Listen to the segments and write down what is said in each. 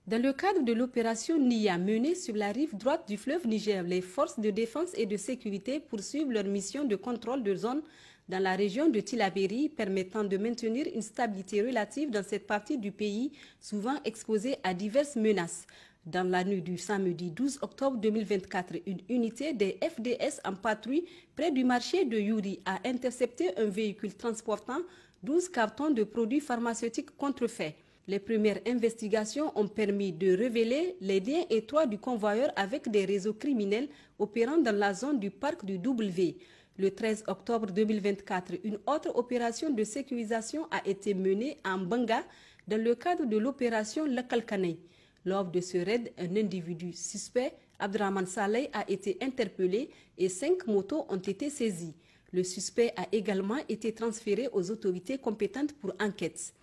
Dans le cadre de l'opération NIA menée sur la rive droite du fleuve Niger, les forces de défense et de sécurité poursuivent leur mission de contrôle de zone dans la région de Tillabéri, permettant de maintenir une stabilité relative dans cette partie du pays, souvent exposée à diverses menaces. Dans la nuit du samedi 12 octobre 2024, une unité des FDS en patrouille près du marché de Youri a intercepté un véhicule transportant 12 cartons de produits pharmaceutiques contrefaits. Les premières investigations ont permis de révéler les liens étroits du convoyeur avec des réseaux criminels opérant dans la zone du parc du W. Le 13 octobre 2024, une autre opération de sécurisation a été menée en Banga dans le cadre de l'opération Lakalkanei. Lors de ce raid, un individu suspect, Abdraman Saleh, a été interpellé et 5 motos ont été saisies. Le suspect a également été transféré aux autorités compétentes pour enquête.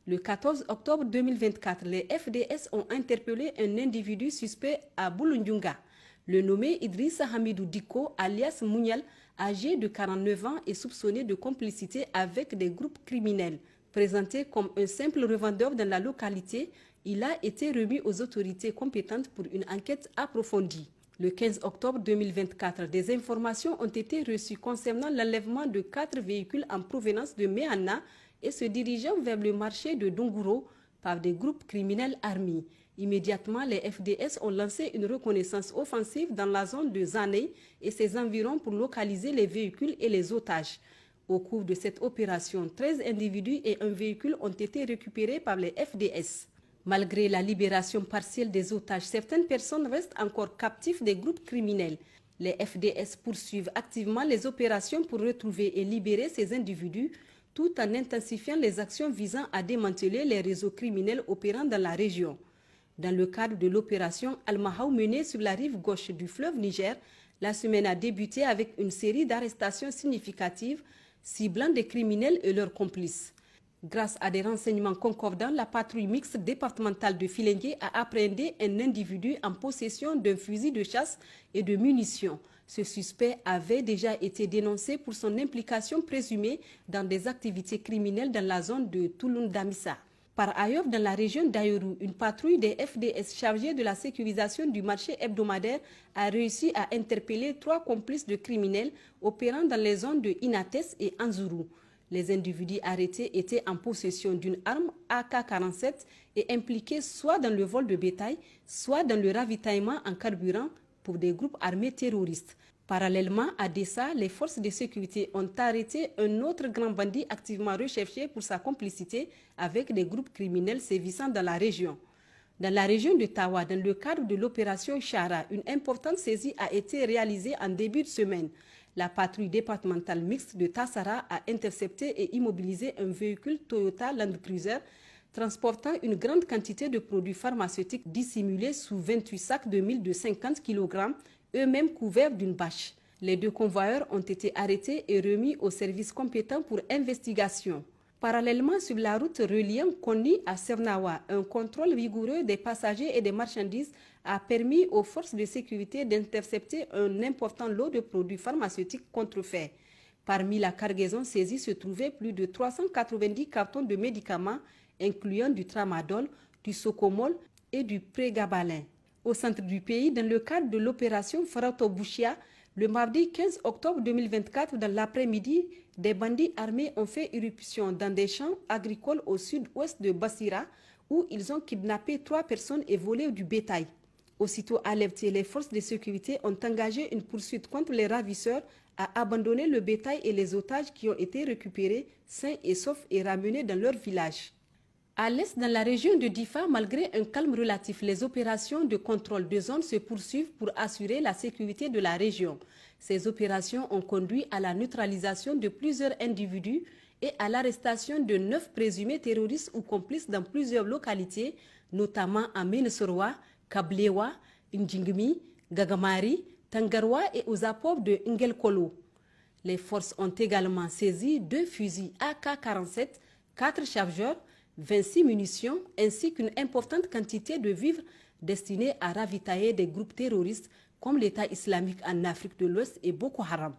Le 14 octobre 2024, les FDS ont interpellé un individu suspect à Boulundjunga. Le nommé Idrissa Hamidou Diko, alias Mounial, âgé de 49 ans, est soupçonné de complicité avec des groupes criminels. Présenté comme un simple revendeur dans la localité, il a été remis aux autorités compétentes pour une enquête approfondie. Le 15 octobre 2024, des informations ont été reçues concernant l'enlèvement de 4 véhicules en provenance de Méana et se dirigeant vers le marché de Donguro par des groupes criminels armés. Immédiatement, les FDS ont lancé une reconnaissance offensive dans la zone de Zanei et ses environs pour localiser les véhicules et les otages. Au cours de cette opération, 13 individus et un véhicule ont été récupérés par les FDS. Malgré la libération partielle des otages, certaines personnes restent encore captives des groupes criminels. Les FDS poursuivent activement les opérations pour retrouver et libérer ces individus, tout en intensifiant les actions visant à démanteler les réseaux criminels opérant dans la région. Dans le cadre de l'opération Al-Mahaw menée sur la rive gauche du fleuve Niger, la semaine a débuté avec une série d'arrestations significatives ciblant des criminels et leurs complices. Grâce à des renseignements concordants, la patrouille mixte départementale de Filengue a appréhendé un individu en possession d'un fusil de chasse et de munitions. Ce suspect avait déjà été dénoncé pour son implication présumée dans des activités criminelles dans la zone de Touloun-Damissa. Par ailleurs, dans la région d'Ayoru, une patrouille des FDS chargée de la sécurisation du marché hebdomadaire a réussi à interpeller 3 complices de criminels opérant dans les zones de Inates et Anzuru. Les individus arrêtés étaient en possession d'une arme AK-47 et impliqués soit dans le vol de bétail, soit dans le ravitaillement en carburant pour des groupes armés terroristes. Parallèlement à Dessa, les forces de sécurité ont arrêté un autre grand bandit activement recherché pour sa complicité avec des groupes criminels sévissant dans la région. Dans la région de Tawa, dans le cadre de l'opération Chara, une importante saisie a été réalisée en début de semaine. La patrouille départementale mixte de Tassara a intercepté et immobilisé un véhicule Toyota Land Cruiser transportant une grande quantité de produits pharmaceutiques dissimulés sous 28 sacs de mille de 50 kg, eux-mêmes couverts d'une bâche. Les 2 convoyeurs ont été arrêtés et remis aux services compétents pour investigation. Parallèlement, sur la route reliant Konni à Sernawa, un contrôle rigoureux des passagers et des marchandises a permis aux forces de sécurité d'intercepter un important lot de produits pharmaceutiques contrefaits. Parmi la cargaison saisie se trouvaient plus de 390 cartons de médicaments, incluant du tramadol, du socomol et du prégabalin. Au centre du pays, dans le cadre de l'opération Farato-Bouchia, le mardi 15 octobre 2024, dans l'après-midi, des bandits armés ont fait irruption dans des champs agricoles au sud-ouest de Bassira, où ils ont kidnappé 3 personnes et volé du bétail. Aussitôt alertés, les forces de sécurité ont engagé une poursuite contre les ravisseurs, à abandonner le bétail et les otages qui ont été récupérés sains et saufs et ramenés dans leur village. À l'est, dans la région de Difa, malgré un calme relatif, les opérations de contrôle de zone se poursuivent pour assurer la sécurité de la région. Ces opérations ont conduit à la neutralisation de plusieurs individus et à l'arrestation de 9 présumés terroristes ou complices dans plusieurs localités, notamment à Ménesoroa, Kablewa, Ndjingmi, Gagamari, Tangarwa et aux apports de Ngelkolo. Les forces ont également saisi 2 fusils AK-47, 4 chargeurs, 26 munitions ainsi qu'une importante quantité de vivres destinés à ravitailler des groupes terroristes comme l'État islamique en Afrique de l'Ouest et Boko Haram.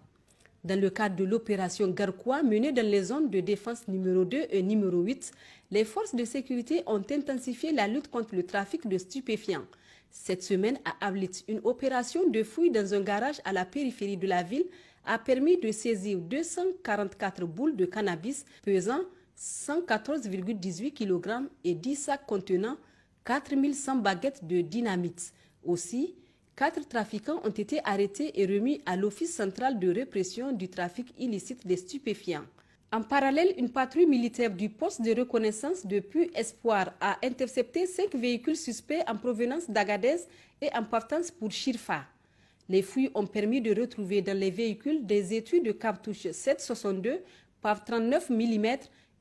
Dans le cadre de l'opération Garkuwa menée dans les zones de défense numéro 2 et numéro 8, les forces de sécurité ont intensifié la lutte contre le trafic de stupéfiants. Cette semaine, à Avlit, une opération de fouille dans un garage à la périphérie de la ville a permis de saisir 244 boules de cannabis pesant 114,18 kg et 10 sacs contenant 4100 baguettes de dynamite. Aussi, 4 trafiquants ont été arrêtés et remis à l'Office central de répression du trafic illicite des stupéfiants. En parallèle, une patrouille militaire du poste de reconnaissance de Puy-Espoir a intercepté 5 véhicules suspects en provenance d'Agadez et en partance pour Chirfa. Les fouilles ont permis de retrouver dans les véhicules des étuis de cartouches 7,62 par 39 mm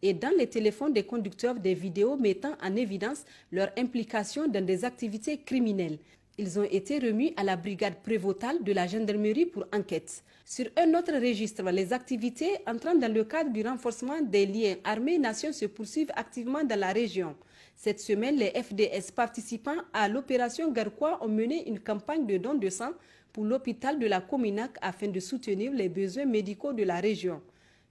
et dans les téléphones des conducteurs des vidéos mettant en évidence leur implication dans des activités criminelles. Ils ont été remis à la brigade prévôtale de la gendarmerie pour enquête. Sur un autre registre, les activités entrant dans le cadre du renforcement des liens armées-nations se poursuivent activement dans la région. Cette semaine, les FDS participant à l'opération Garkuwa ont mené une campagne de dons de sang pour l'hôpital de la Cominac afin de soutenir les besoins médicaux de la région.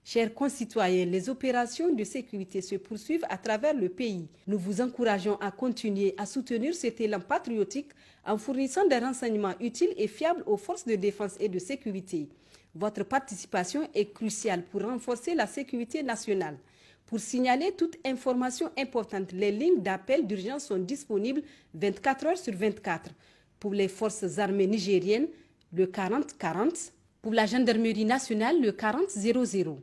Chers concitoyens, les opérations de sécurité se poursuivent à travers le pays. Nous vous encourageons à continuer à soutenir cet élan patriotique en fournissant des renseignements utiles et fiables aux forces de défense et de sécurité. Votre participation est cruciale pour renforcer la sécurité nationale. Pour signaler toute information importante, les lignes d'appel d'urgence sont disponibles 24 heures sur 24. Pour les forces armées nigériennes, le 40-40. Pour la gendarmerie nationale, le 40-00.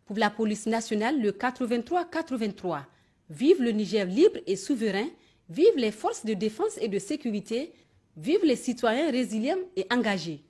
Pour la police nationale, le 83-83. Vive le Niger libre et souverain. Vive les forces de défense et de sécurité. Vive les citoyens résilients et engagés.